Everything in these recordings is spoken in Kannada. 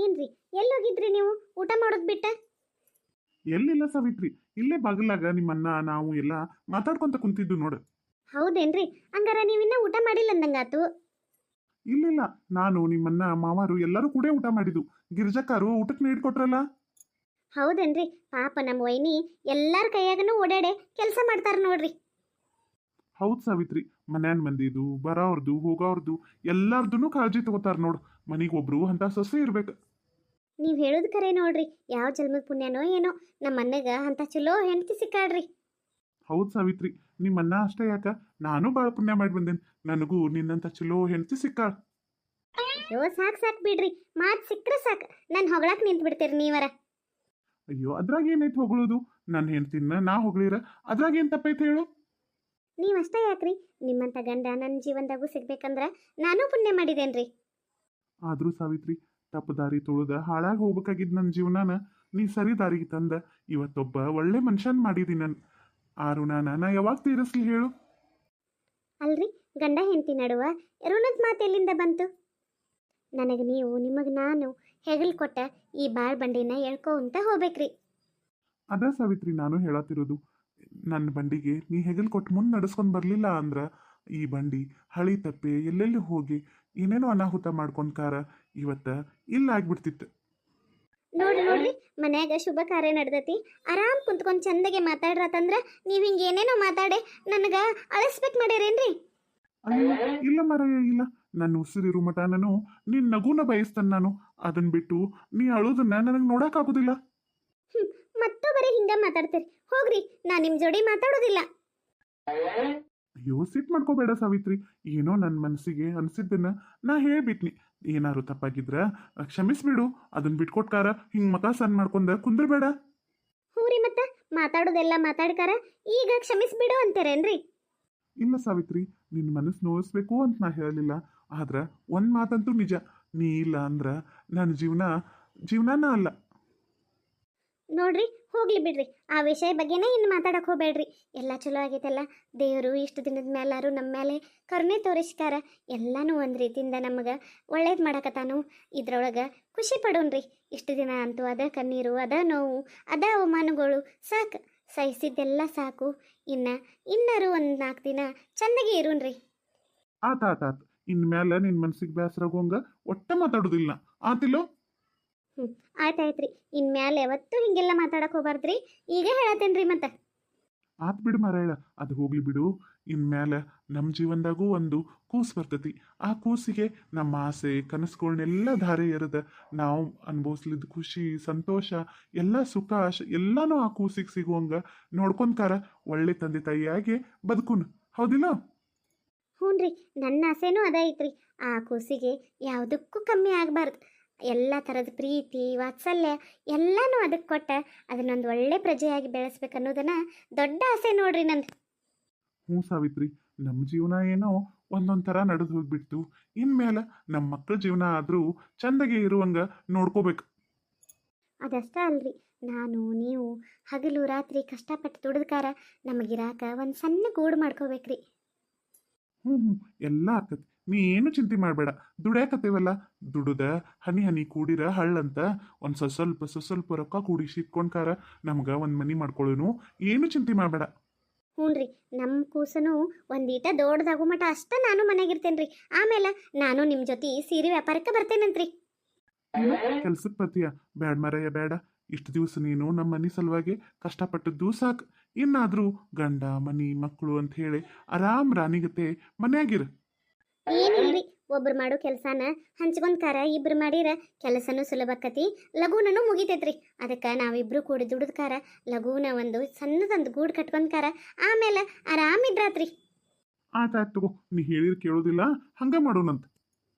ಏನ್ರಿ ಎಲ್ಲೋಗಿದ್ರಿ ನೀವು ಊಟ ಮಾಡೋದ್ ಬಿಟ್ಟ? ಎಲ್ಲಿಲ್ಲ ಸಾವಿತ್ರಿ, ಇಲ್ಲೇ ಬಾಗಿಲಾಗ ನಿಮ್ಮನ್ನ ನಾವು ಎಲ್ಲ ಮಾತಾಡ್ಕೊಂತ ಕುಂತಿದ್ದು ನೋಡು. ಹೌದೇನ್ರಿ? ಹಂಗಾರ ನೀವಿನ್ನ ಊಟ ಮಾಡಿಲ್ಲ ಅಂದಂಗಾತು. ಇಲ್ಲಿಲ್ಲ, ನಾನು ನಿಮ್ಮನ್ನ ಮಾವಾರು ಎಲ್ಲರೂ ಕೂಡ ಊಟ ಮಾಡಿದ್ದು. ಗಿರ್ಜಕ್ಕಾರು ಊಟಕ್ಕೆ ನೀಡ್ಕೊಟ್ರಲ್ಲ. ಹೌದೇನ್ರಿ? ಪಾಪ ನಮ್ಮ ವೈನಿ ಎಲ್ಲಾರ ಕೈಯಾಗನು ಓಡಾಡೆ ಕೆಲಸ ಮಾಡ್ತಾರ ನೋಡ್ರಿ. ಹೌದ್ ಸಾವಿತ್ರಿ, ಮನ್ಯಾನ್ ಮಂದಿದು ಬರೋರ್ದು ಹೋಗೋರ್ದು ಎಲ್ಲಾರ್ದು ಕಾಳಜಿ ತಗೋತಾರ ನೋಡು. ಮನಿಗೊಬ್ರು ಅಂತ ಸೊಸೆ ಇರ್ಬೇಕು. ನೀವ್ ಹೇಳೋದ್ ಖರೆ ನೋಡ್ರಿ. ಯಾವ ಜನ್ಮದ ಪುಣ್ಯನೋ ಏನೋ ನಮ್ಮ ಅಣ್ಣಗ ಅಂತ ಚಲೋ ಹೆಂಡತಿ ಸಿಕ್ಕಾಳ್ರಿ. ಹೌದ್ ಸಾವಿತ್ರಿ, ನಿಮ್ಮನ್ನ ಅಷ್ಟೇ ಯಾಕ, ನಾನು ಬಾಳ ಪುಣ್ಯ ಮಾಡಿ ಬಂದೇನೆ. ನನಗೂ ನಿನ್ನಂತ ಚಲೋ ಹೆಂಡತಿ ಸಿಕ್ಕಾಳ. ಅಯ್ಯೋ ಸಾಕ್ ಬಿಡ್ರಿ, ಮಾತ್ ಸಿಕ್ಕ್ರೆ ಸಾಕ್ ನನ್ ಹೊಗಳಾಕ್ ನಿಂತ್ ಬಿಡ್ತೀರಿ ನೀವರ. ಅಯ್ಯೋ ಅದ್ರಾಗ ಏನೈತಿ ಹೊಗಳೋದು? ನನ್ನ ಹೆಂಡತಿನ ನಾ ಹೊಗಳಿರ ಅದ್ರಾಗ ಏನ್ ತಪ್ಪೈತೆ ಹೇಳು? ನೀವಷ್ಟೇ ಯಾಕ್ರಿ, ನಿಮ್ಮಂತ ಗಂಡ ನನ್ನ ಜೀವನದಾಗೂ ಸಿಗ್ಬೇಕಂದ್ರ ನಾನು ಪುಣ್ಯ ಮಾಡಿದೇನ್ರಿ. ಆದ್ರೂ ಸಾವಿತ್ರಿ, ತಪ್ಪು ದಾರಿ ತುಳಿದ ಹಾಳಾಗಿ ಹೋಗ್ಬೇಕಾಗಿದ್ ನನ್ನ ಜೀವನಾನ ನೀ ಸರಿ ದಾರಿಗೆ ತಂದ ಇವತ್ತೊಬ್ಬ ಒಳ್ಳೆ ಮನುಷ್ಯನ್ ಮಾಡಿದಿ. ಆ ಋಣನ ನಾ ಯಾವಾಗ ತೀರಿಸ್ಲಿ ಹೇಳು? ಅಲ್ರಿ, ಗಂಡ ಹೆಂಡತಿ ನಡುವ ಋಣದ ಮಾತು ಎಲ್ಲಿಂದ ಬಂತು? ನನಗೆ ನೀವು ನಿಮಗೆ ನಾನು ಹೆಗಲ್ ಕೊಟ್ಟ ಈ ಬಾಳ್ ಬಂಡಿನ ಎಳ್ಕೊಂತ ಹೋಗ್ಬೇಕ್ರಿ. ಅದ ಸಾವಿತ್ರಿ ನಾನು ಹೇಳತ್ತಿರೋದು. ನನ್ನ ಬಂಡಿಗೆ ನೀ ಹೆಗಲ್ ಕೊಟ್ಟು ಮುಂದೆ ನಡೆಸ್ಕೊಂಡ್ ಬರ್ಲಿಲ್ಲ ಅಂದ್ರ ಈ ಬಂಡಿ ಹಳಿ ತಪ್ಪೆ ಎಲ್ಲೆಲ್ಲಿ ಹೋಗಿ ಏನೇನೋ ಅನಾಹುತ ಮಾಡ್ಕೊಂಡ್ಕಾರ ಇವತ್ತ ಇಲ್ಲ ಆಗ್ಬಿಡ್ತಿತ್ತು. ನೋಡ್ರಿ ಮನ್ಯಾಗ ಶುಭ ಕಾರ್ಯ ನಡ್ದತಿ, ಆರಾಮ್ ಕುಂತ್ಕೊಂಡ್ ಚಂದಗೆ ಮಾತಾಡ್ರತಂದ್ರ ನೀವ್ ಹಿಂಗ ಏನೇನೋ ಮಾತಾಡೆ ನನಗ ಅಳಿಸ್ಬೇಕು ಮಾಡ್ಯಾರೇನ್ರಿ? ಅಯ್ಯೋ ಇಲ್ಲ ಮರಯ್ಯ, ಇಲ್ಲ. ನನ್ನ ಉಸಿರಿರು ಮಠ ನಾನು ನಿನ್ ನಗುನ ಬಯಸ್ತೇನೆ. ನಾನು ಅದನ್ನ ಬಿಟ್ಟು ನೀ ಅಳುದನ್ನ ನನಗೆ ನೋಡಕ್ಕಾಗೋದಿಲ್ಲ. ಮತ್ತೂ ಬರೀ ಹಿಂಗ ಮಾತಾಡ್ತೀರಿ. ಹೋಗ್ರಿ, ನಾ ನಿಮ್ ಜೋಡಿ ಮಾತಾಡೋದಿಲ್ಲ. ಅಯ್ಯೋ ಸಿಟ್ ಮಾಡ್ಕೋಬೇಡ ಸಾವಿತ್ರಿ, ಏನೋ ನನ್ನ ಮನಸ್ಸಿಗೆ ಅನ್ಸಿದ್ದನ್ನ ನಾ ಹೇಳ್ಬಿಟ್ನಿ. ಏನಾರು ತಪ್ಪಾಗಿದ್ರ ಕ್ಷಮಿಸ್ಬಿಡು. ಅದನ್ನ ಬಿಟ್ಕೊಟ್ಕಾರ ಹಿಂಗ್ ಮಕ ಸಣ್ಣ ಮಾಡ್ಕೊಂಡ ಕುಂದ್ರಬೇಡ. ಹೂರಿ, ಮತ್ತ ಮಾತಾಡೋದೆಲ್ಲ ಮಾತಾಡ್ಕಾರ ಈಗ ಕ್ಷಮಿಸ್ಬಿಡು ಅಂತೀರೇನ್ರಿ? ಇಲ್ಲ ಸಾವಿತ್ರಿ, ನಿನ್ನ ಮನಸ್ಸು ನೋಯಿಸ್ಬೇಕು ಅಂತ ನಾ ಹೇಳಲಿಲ್ಲ. ಆದ್ರ ಒಂದ್ ಮಾತಂತೂ ನಿಜ, ನೀ ಇಲ್ಲ ಅಂದ್ರ ನನ್ನ ಜೀವನಾನ ಅಲ್ಲ. ನೋಡ್ರಿ, ಹೋಗ್ಲಿ ಬಿಡ್ರಿ, ಆ ವಿಷಯ ಬಗ್ಗೆನೇ ಇನ್ನು ಮಾತಾಡಕ್ ಹೋಗ್ಬೇಡ್ರಿ. ಎಲ್ಲ ಚಲೋ ಆಗೈತಲ್ಲ, ದೇವರು ಇಷ್ಟು ದಿನದ ಮೇಲಾರು ನಮ್ಮ ಮೇಲೆ ಕರುಣೆ ತೋರಿಸ್ಕಾರ. ಎಲ್ಲಾನು ಒಂದು ರೀತಿಯಿಂದ ನಮಗೆ ಒಳ್ಳೇದು ಮಾಡಕತ್ತಾನು. ಇದ್ರೊಳಗೆ ಖುಷಿ ಪಡೋಣ್ರಿ. ಇಷ್ಟು ದಿನ ಅಂತೂ ಅದ ಕಣ್ಣೀರು, ಅದ ನೋವು, ಅದ ಅವಮಾನಗಳು ಸಾಕು, ಸಹಿಸಿದ್ದೆಲ್ಲ ಸಾಕು. ಇನ್ನರೂ ಒಂದು 4 ದಿನ ಚಂದಗೆ ಇರೋಣ್ರಿ. ಆತಾತಾತ್, ಇನ್ಮ್ಯಾಲ ನಿನ್ ಮನ್ಸಿಗೆ ಬೇಸರಾಗೋಂಗ ಒಟ್ಟ ಮಾತಾಡೋದಿಲ್ಲ, ಆತಿಲ್ಲೋ? ಆಯ್ತಾಯ್ತ್ರಿ, ಇನ್ಮ್ಯಾಲೆ ಯಾವತ್ತೂ ಹಿಂಗೆಲ್ಲ ಮಾತಾಡಕ್ ಹೋಗ್ಬಾರ್ದ್ರಿ. ಈಗ ಹೇಳತ್ತೇನ್ರಿ ಮತ್ತೆ. ಆತ್ ಬಿಡು ಮಾರಾಯ, ಅದು ಹೋಗ್ಲಿ ಬಿಡು. ಇನ್ಮ್ಯಾಲ ನಮ್ಮ ಜೀವನದಾಗೂ ಒಂದು ಕೂಸು ಬರ್ತತಿ. ಆ ಕೂಸಿಗೆ ನಮ್ಮ ಆಸೆ ಕನಸುಗಳನ್ನೆಲ್ಲ ಧಾರೆ ಎರೆದ ನಾವು ಅನುಭವಿಸ್ಲಿದ್ದು ಖುಷಿ ಸಂತೋಷ ಎಲ್ಲ ಸುಖ ಎಲ್ಲಾನು ಆ ಕೂಸಿಗೆ ಸಿಗುವಂಗ ನೋಡ್ಕೊಂತಾರ. ಒಳ್ಳೆ ತಂದೆ ತಾಯಿಯಾಗಿ ಬದುಕುನು, ಹೌದಿಲ್ಲ? ಹ್ಞೂನ್ರಿ, ನನ್ನ ಆಸೆನೂ ಅದ ಐತ್ರಿ. ಆ ಕೂಸಿಗೆ ಯಾವುದಕ್ಕೂ ಕಮ್ಮಿ ಆಗಬಾರ್ದು. ಎಲ್ಲ ಥರದ ಪ್ರೀತಿ ವಾತ್ಸಲ್ಯ ಎಲ್ಲನೂ ಅದಕ್ಕೆ ಕೊಟ್ಟ ಅದನ್ನೊಂದು ಒಳ್ಳೆ ಪ್ರಜೆಯಾಗಿ ಬೆಳೆಸ್ಬೇಕನ್ನೋದನ್ನ ದೊಡ್ಡ ಆಸೆ ನೋಡ್ರಿ ನಂದು. ಹ್ಞೂ ಸಾವಿತ್ರಿ, ನಮ್ಮ ಜೀವನ ಏನೋ ಒಂದೊಂದು ಥರ ನಡೆದು ಹೋಗ್ಬಿಡ್ತು. ಇನ್ಮೇಲೆ ನಮ್ಮ ಮಕ್ಕಳ ಜೀವನ ಆದರೂ ಚಂದಗೆ ಇರುವಂಗ ನೋಡ್ಕೋಬೇಕು. ಅದಷ್ಟೇ ಅಲ್ರಿ, ನಾನು ನೀವು ಹಗಲು ರಾತ್ರಿ ಕಷ್ಟಪಟ್ಟು ದುಡಿದ್ಕಾರ ನಮಗಿರಾಕ ಒಂದು ಸಣ್ಣ ಗೂಡು ಮಾಡ್ಕೋಬೇಕ್ರಿ. ಹ್ಞೂ ಎಲ್ಲ ಆಕತಿ. ನೀ ಏನು ಚಿಂತೆ ಮಾಡಬೇಡ. ದುಡ್ಯಾಕತ್ತೇವಲ್ಲ, ದುಡುದ ಹನಿ ಹನಿ ಕೂಡಿರ ಹಳ್ಳಂತ ಒಂದು ಸ್ವಲ್ಪ ರೊಕ್ಕ ಕೂಡಿಸಿ ಇಟ್ಕೊಂಡ್ಕಾರ ನಮ್ಗೆ ಒಂದು ಮನಿ ಮಾಡ್ಕೊಳ್ಳೋನು. ಏನು ಚಿಂತೆ ಮಾಡಬೇಡ. ಹ್ಞೂನ್ರಿ, ನಮ್ಮ ಕೂಸನು ಒಂದೀಟ ದೊಡ್ಡದಾಗೋ ಮಟ ಅಷ್ಟ ನಾನು ಮನೆಯಾಗಿರ್ತೇನೆ ರೀ. ಆಮೇಲೆ ನಾನು ನಿಮ್ಮ ಜೊತೆ ಸೀರೆ ವ್ಯಾಪಾರಕ್ಕೆ ಬರ್ತೇನಂತ್ರಿ. ಕೆಲ್ಸಕ್ಕೆ ಬರ್ತೀಯ? ಬ್ಯಾಡ ಮರಯ್ಯ ಬೇಡ. ಇಷ್ಟು ದಿವಸ ನೀನು ನಮ್ಮ ಮನೆ ಸಲುವಾಗಿ ಕಷ್ಟಪಟ್ಟದ್ದು ಸಾಕು. ಇನ್ನಾದರೂ ಗಂಡ ಮನಿ ಮಕ್ಕಳು ಅಂತ ಹೇಳಿ ಆರಾಮ್ ರಾಣಿಗತೆ ಮನ್ಯಾಗಿರ. ಏನಿಲ್ರಿ, ಒಬ್ರು ಮಾಡೋ ಕೆಲಸನ ಹಂಚ್ಕೊಂಡ್ಕಾರ ಇಬ್ರು ಮಾಡಿರ ಕೆಲಸನೂ ಸುಲಭ ಆಕತಿ, ಲಘೂನೂ ಮುಗಿತೈತ್ರಿ. ಅದಕ್ಕೆ ನಾವಿಬ್ರು ಕೂಡಿ ದುಡಿದ್ಕಾರ ಲಘೂನ ಒಂದು ಸಣ್ಣದೊಂದು ಗೂಡು ಕಟ್ಕೊಂಡ್ಕಾರ ಆಮೇಲೆ ಆರಾಮಿದ್ರಾತ್ರಿ. ಆತಾಯ್ತು ತಗೋ, ನೀ ಹೇಳಿದ್ರೆ ಕೇಳೋದಿಲ್ಲ, ಹಂಗ ಮಾಡೋಣಂತ.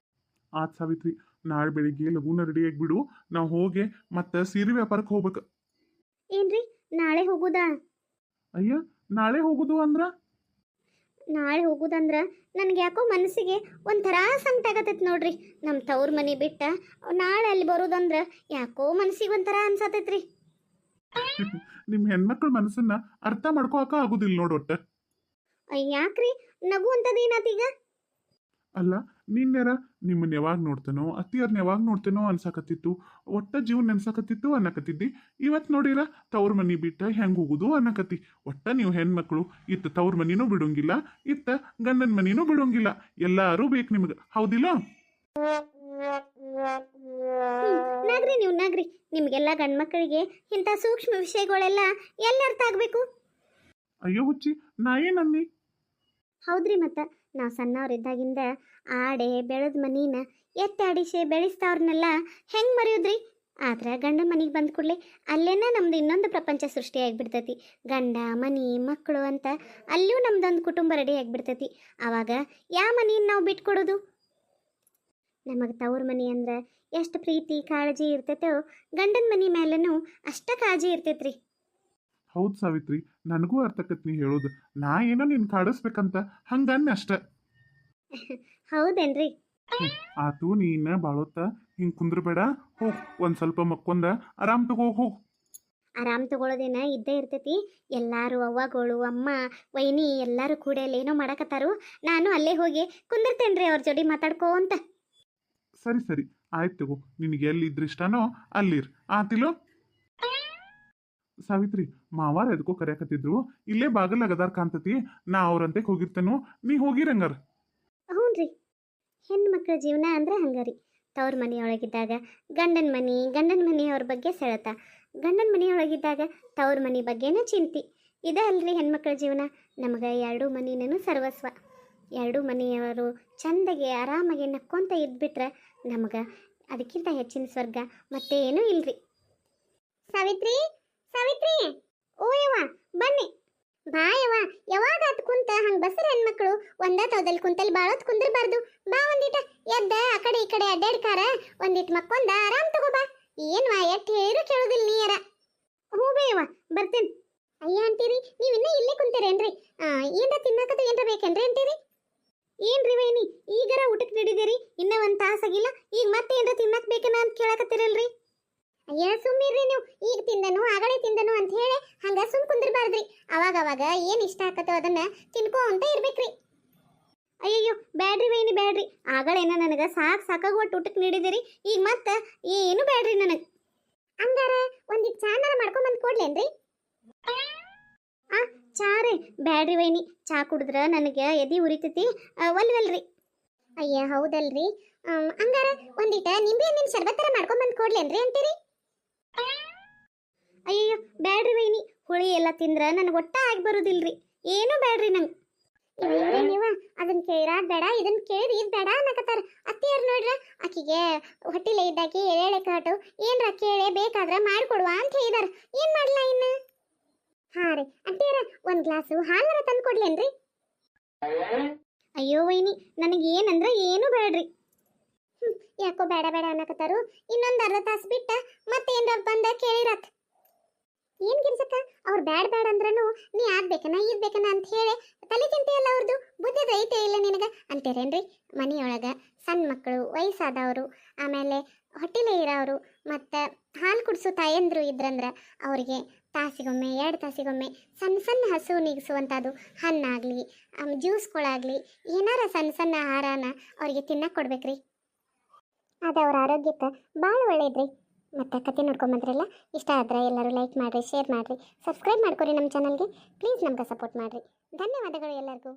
ಆತ್ ಸಾವಿತ್ರಿ, ನಾಳೆ ಬೆಳಿಗ್ಗೆ ಲಘೂನ ರೆಡಿ ಆಗಿಬಿಡು. ನಾವು ಹೋಗಿ ಮತ್ತೆ ಸೀರೆ ವ್ಯಾಪಾರಕ್ಕೆ ಹೋಗ್ಬೇಕು. ಏನ್ರಿ, ನಾಳೆ ಹೋಗುದಾ? ಅಯ್ಯ, ನಾಳೆ ಹೋಗುದು ಅಂದ್ರ? ನಾಳೆ ಹೋಗುದಂದ್ರ ನನ್ಗೆ ಯಾಕೋ ಮನಸ್ಸಿಗೆ ಒಂಥರ ಸಂಕಟ ಆಗತೈತಿ ನೋಡ್ರಿ. ನಮ್ಮ ತವ್ರ ಮನೆ ಬಿಟ್ಟ ನಾಳೆ ಅಲ್ಲಿ ಬರೋದಂದ್ರ ಯಾಕೋ ಮನಸ್ಸಿಗೆ ಒಂಥರ ಅನ್ಸತೈತ್ರಿ. ನಿಮ್ಮ ಹೆಣ್ಮಕ್ಳ ಮನಸ್ಸನ್ನ ಅರ್ಥ ಮಾಡ್ಕೋಕ ಆಗುದಿಲ್ಲ ನೋಡೊಟ್ಟ. ಯಾಕ್ರಿ, ನಗು ಅಂತದೇನಾತೀಗ? ಅಲ್ಲ ನಿನ್ನೆರ ನಿಮ್ಮನ್ನ ಯಾವಾಗ ನೋಡ್ತಾನೋ ಅತ್ತಿಯರ್ನ ಯಾವಾಗ ನೋಡ್ತಾನೋ ಅನ್ಸಕತ್ತಿತ್ತು, ಒಟ್ಟ ಜೀವನ ನೆನ್ಸಕತ್ತಿತ್ತು ಅನ್ನಕತ್ತಿದ್ದಿ. ಇವತ್ತು ನೋಡಿರ ತವ್ರ ಮನಿ ಬಿಟ್ಟ ಹೆಂಗೆ ಹೋಗುದು ಅನ್ನಕತ್ತಿ. ಒಟ್ಟ ನೀವು ಹೆಣ್ಮಕ್ಳು ಇತ್ತ ತವ್ರ ಮನಿನೂ ಬಿಡೋಂಗಿಲ್ಲ, ಇತ್ತ ಗಂಡನ ಮನಿನೂ ಬಿಡೋಂಗಿಲ್ಲ, ಎಲ್ಲಾರು ಬೇಕು ನಿಮ್ಗೆ, ಹೌದಿಲ್ಲ? ನಾಗ್ರಿ ನೀವು ನಾಗ್ರಿ, ನಿಮಗೆಲ್ಲ ಗಂಡ್ಮಕ್ಳಿಗೆ ಇಂಥ ಸೂಕ್ಷ್ಮ ವಿಷಯಗಳೆಲ್ಲ ಎಲ್ಲಿ ಅರ್ಥ ಆಗಬೇಕು? ಅಯ್ಯೋ ಹುಚ್ಚಿ, ನಾ ಏನನ್ನಿ? ಹೌದ್ರಿ, ಮತ್ತು ನಾವು ಸಣ್ಣವ್ರಿದ್ದಾಗಿಂದ ಆಡೆ ಬೆಳೆದ ಮನೀನ ಎತ್ತಾಡಿಸಿ ಬೆಳೆಸ್ತಾವ್ರನ್ನೆಲ್ಲ ಹೆಂಗೆ ಮರೆಯೋದ್ರಿ? ಆದ್ರೆ ಗಂಡ ಮನೆಗೆ ಬಂದ ಕೂಡಲೇ ಅಲ್ಲೇನ ನಮ್ದು ಇನ್ನೊಂದು ಪ್ರಪಂಚ ಸೃಷ್ಟಿಯಾಗಿಬಿಡ್ತೈತಿ. ಗಂಡ ಮನೆ ಮಕ್ಕಳು ಅಂತ ಅಲ್ಲಿಯೂ ನಮ್ದೊಂದು ಕುಟುಂಬ ರೆಡಿ ಆಗಿಬಿಡ್ತೈತಿ. ಆವಾಗ ಯಾವ ಮನೆಯನ್ನು ನಾವು ಬಿಟ್ಕೊಡೋದು? ನಮಗೆ ತವ್ರ ಮನೆ ಅಂದ್ರೆ ಎಷ್ಟು ಪ್ರೀತಿ ಕಾಳಜಿ ಇರ್ತೈತೋ, ಗಂಡನ ಮನೆ ಮೇಲೂ ಅಷ್ಟ ಕಾಳಜಿ ಇರ್ತೈತ್ರಿ. ಹೌದು ಸಾವಿತ್ರಿ, ನನಗೂ ಅರ್ಥಕತ್ ನೀ ಹೇಳೋದು. ನಾ ಏನೋ ನಿನ್ ಕಾಡಿಸ್ಬೇಕಂತ ಹಂಗನ್ನ ಅಷ್ಟ. ಹೌದೇನ್ರಿ? ಆತು, ನೀನ ಬಾಳೋತ್ತ ಹಿಂಗೆ ಕುಂದ್ರಬೇಡ, ಹೋಗ್ ಒಂದು ಸ್ವಲ್ಪ ಮಕ್ಕೊಂದ ಆರಾಮ್ ತಗೋ ಹೋಗ್. ಆರಾಮ್ ತಗೊಳ್ಳೋದೇನ ಇದ್ದೇ ಇರ್ತೈತಿ. ಎಲ್ಲರೂ ಅವ್ವಗಳು ಅಮ್ಮ ವೈನಿ ಎಲ್ಲರೂ ಕೂಡ ಏನೋ ಮಾಡಕತ್ತಾರು. ನಾನು ಅಲ್ಲೇ ಹೋಗಿ ಕುಂದಿರ್ತೇನ್ರಿ ಅವ್ರ ಜೋಡಿ ಮಾತಾಡ್ಕೋಂತ. ಸರಿ ಸರಿ ಆಯ್ತು ತಗೋ, ನಿನಗೆ ಎಲ್ಲಿ ಇದ್ರ ಇಷ್ಟನೋ ಅಲ್ಲಿರ್, ಆತಿಲೋ? ಸಾವಿತ್ರಿ, ಮಾವಾರ ಎದಕ್ಕೋ ಕರೆಯಕತ್ತಿದ್ರು, ಇಲ್ಲೇ ಬಾಗಲ್ ಅಗದಾರ್ ಕಾಣ್ತತಿ, ನಾ ಅವ್ರಂತೆ ಹೋಗಿರ್ತೇನೋ, ನೀ ಹೋಗಿರಂಗಾರ. ಹ್ಞೂ ರೀ, ಹೆಣ್ಮಕ್ಳ ಜೀವನ ಅಂದ್ರೆ ಹಂಗಾರಿ. ತವ್ರ ಮನೆಯೊಳಗಿದ್ದಾಗ ಗಂಡನ ಮನೆಯವ್ರ ಬಗ್ಗೆ ಸೆಳೆತ, ಗಂಡನ ಮನೆಯೊಳಗಿದ್ದಾಗ ತವ್ರ ಮನೆ ಬಗ್ಗೆನೇ ಚಿಂತೆ. ಇದೇ ಅಲ್ರಿ ಹೆಣ್ಮಕ್ಳ ಜೀವನ. ನಮಗೆ ಎರಡೂ ಮನೆಯೂ ಸರ್ವಸ್ವ. ಎರಡೂ ಮನೆಯವರು ಚಂದಗೆ ಆರಾಮಾಗಿ ನಕ್ಕೊಂತ ಇದ್ಬಿಟ್ರೆ ನಮಗೆ ಅದಕ್ಕಿಂತ ಹೆಚ್ಚಿನ ಸ್ವರ್ಗ ಮತ್ತೆ ಏನೂ ಇಲ್ರಿ. ಸಾವಿತ್ರಿ, ಸಾವಿತ್ರಿ, ಓ ಯವ್ವ ಬನ್ನಿ. ಬಾ ಯವ್ವ, ಯಾವಾಗ ಅದು ಕುಂತ ಹಂಗೆ ಬಸರ ಹೆಣ್ಮಕ್ಳು ಒಂದ ತವದಲ್ಲಿ ಕುಂತಲ್ಲಿ ಬಾಳೋತ್ ಕುಂದಿರ್ಬಾರ್ದು. ಬಾ ಒಂದಿಟ ಎದ್ದ ಆ ಕಡೆ ಈ ಕಡೆ ಅಡ್ಡಾಡ್ಕಾರ, ಒಂದಿಟ್ಟು ಮಕ್ಕೊಂದ ಆರಾಮ್ ತಗೋ ಬಾ. ಏನ್ವಾ ಎಟ್ಟು ಹೇಳಿದ್ರು ಕೇಳೋದಿಲ್ಲ ನೀಯರ. ಹ್ಞೂ ಬೇಯವ್ವ ಬರ್ತೇನೆ. ಅಯ್ಯ ಅಂತೀರಿ, ನೀವು ಇನ್ನೂ ಇಲ್ಲೇ ಕುಂತೀರೇನ್ರಿ? ಏನ್ರ ತಿನ್ನಕದು ಏನ್ರ ಬೇಕೇನ್ರಿ ಅಂತೀರಿ? ಏನ್ರಿ ವೈನಿ, ಈಗರ ಊಟಕ್ಕೆ ನಡೀದಿರಿ, ಇನ್ನೂ ಒಂದು ತಾಸಾಗಿಲ್ಲ, ಈಗ ಮತ್ತೆ ಏನ್ರ ತಿನ್ನಕ್ ಬೇಕೇನ ಅಂತ ಕೇಳಕತ್ತೀರಲ್ರಿ? ಅಯ್ಯ ಸುಮ್ಮಿರ್ರಿ ನೀವು, ಈಗ ತಿಂದನು ಆಗಲೇ ತಿಂದನು ಅಂತ ಹೇಳಿ ಹಂಗ ಸುಮ್ ಕುಂದಿರ್ಬಾರ್ದ್ರಿ. ಅವಾಗ ಏನು ಇಷ್ಟ ಆಕತ್ತೋ ಅದನ್ನ ತಿನ್ಕೋ ಅಂತ ಇರ್ಬೇಕ್ರಿ. ಅಯ್ಯಯ್ಯೋ ಬ್ಯಾಡ್ರಿ ವೈನಿ ಬ್ಯಾಡ್ರಿ, ಆಗಳೇನ ನನಗೆ ಸಾಕಾಗಿ ಒಟ್ಟು ಊಟಕ್ಕೆ ನೀಡಿದಿರಿ, ಈಗ ಮತ್ತೆ ಏನು ಬ್ಯಾಡ್ರಿ ನನಗೆ. ಹಂಗಾರ ಒಂದಿಟ್ಟು ಚಾನಾರ ಮಾಡ್ಕೊಂಬಂದು ಕೊಡ್ಲೇನ್ರಿ? ಚಾ ರೀ? ಬ್ಯಾಡ್ರಿ ವೈನಿ, ಚಾ ಕುಡಿದ್ರೆ ನನಗೆ ಎದಿ ಉರಿತೈತಿ, ಒಲ್ವಲ್ರಿ. ಅಯ್ಯ ಹೌದಲ್ರಿ, ಹಂಗಾರ ಒಂದಿಟ ನಿಂಬೆ ಹಣ್ಣಿನ ಶರ್ಬತ್ತರ ಮಾಡ್ಕೊಂಬಂದು ಕೊಡ್ಲೇನ್ರಿ ಅಂತೀರಿ? ಅಯ್ಯಯ್ಯೋ ಬ್ಯಾಡ್ರಿ ವೈನಿ, ಹುಳಿ ಎಲ್ಲ ತಿಂದ್ರೆ ನನಗೆ ಒಟ್ಟ ಆಗಿ ಬರೋದಿಲ್ರಿ, ಏನೂ ಬ್ಯಾಡ್ರಿ ನಂಗೆ. ನೀವು ಅದನ್ನ ಕೇಳಿರಾದ್ ಬೇಡ, ಇದನ್ನ ಕೇಳಿ ಇದು ಬೇಡ ಅನ್ನಕತ್ತಾರ. ಅತ್ತಿಯರ್ ನೋಡ್ರ, ಆಕಿಗೆ ಹೊಟ್ಟಿಲೆ ಇದ್ದಾಕಿ ಎಳೆ ಕಾಟು ಏನ್ರ ಕೇಳೆ ಬೇಕಾದ್ರೆ ಮಾಡಿಕೊಡುವ ಅಂತ ಹೇಳಿದಾರ. ಏನು ಮಾಡಲ್ಲ ಇನ್ನು? ಹಾಂ ರೀ ಅತ್ತಿಯರ, ಒಂದು ಗ್ಲಾಸು ಹಾಲರ ತಂದು ಕೊಡ್ಲೇನ್ರಿ? ಅಯ್ಯೋ ವೈನಿ, ನನಗೆ ಏನಂದ್ರೆ ಏನು ಬೇಡ್ರಿ. ಯಾಕೋ ಬೇಡ ಬೇಡ ಅನ್ನಕತ್ತಾರು. ಇನ್ನೊಂದು ಅರ್ಧ ತಾಸು ಬಿಟ್ಟ ಮತ್ತೆ ಏನ್ರ ಬಂದ ಕೇಳಿರತ್. ಏನು ಗಿರ್ಸಕ್ಕ, ಅವ್ರು ಬ್ಯಾಡ ಅಂದ್ರೂ ನೀ ಆಗ್ಬೇಕನ ಇರ್ಬೇಕನ ಅಂತ ಹೇಳಿ ತಲೆ ತಿಂತೆಯಲ್ಲ, ಅವ್ರದ್ದು ಬುದ್ಧಿ ಐತೆ ಇಲ್ಲ ನಿನಗೆ ಅಂತೀರೇನ್ರಿ? ಮನೆಯೊಳಗೆ ಸಣ್ಣ ಮಕ್ಕಳು, ವಯಸ್ಸಾದವರು, ಆಮೇಲೆ ಹೊಟ್ಟಿಲೆ ಇರೋರು, ಮತ್ತು ಹಾಲು ಕುಡಿಸೋ ತಾಯಂದ್ರು ಇದ್ರಂದ್ರೆ ಅವರಿಗೆ ತಾಸಿಗೊಮ್ಮೆ 2 ತಾಸಿಗೊಮ್ಮೆ ಸಣ್ಣ ಹಸು ನೀಗಿಸುವಂಥದ್ದು ಹಣ್ಣಾಗಲಿ ಜ್ಯೂಸ್ಗಳಾಗಲಿ ಏನಾರ ಸಣ್ಣ ಆಹಾರನ ಅವರಿಗೆ ತಿನ್ನಕ್ಕೆ ಕೊಡ್ಬೇಕ್ರಿ. ಅದು ಅವ್ರ ಆರೋಗ್ಯಕ್ಕೆ ಭಾಳ ಒಳ್ಳೇದ್ರಿ. ಮತ್ತು ಕತೆ ನೋಡ್ಕೊಂಬಂದ್ರಲ್ಲ, ಇಷ್ಟ ಆದ್ರೆ ಎಲ್ಲರೂ ಲೈಕ್ ಮಾಡಿರಿ, ಶೇರ್ ಮಾಡಿರಿ, ಸಬ್ಸ್ಕ್ರೈಬ್ ಮಾಡ್ಕೊರಿ ನಮ್ಮ ಚಾನಲ್ಗೆ. ಪ್ಲೀಸ್ ನಮ್ಗೆ ಸಪೋರ್ಟ್ ಮಾಡಿರಿ. ಧನ್ಯವಾದಗಳು ಎಲ್ಲರಿಗೂ.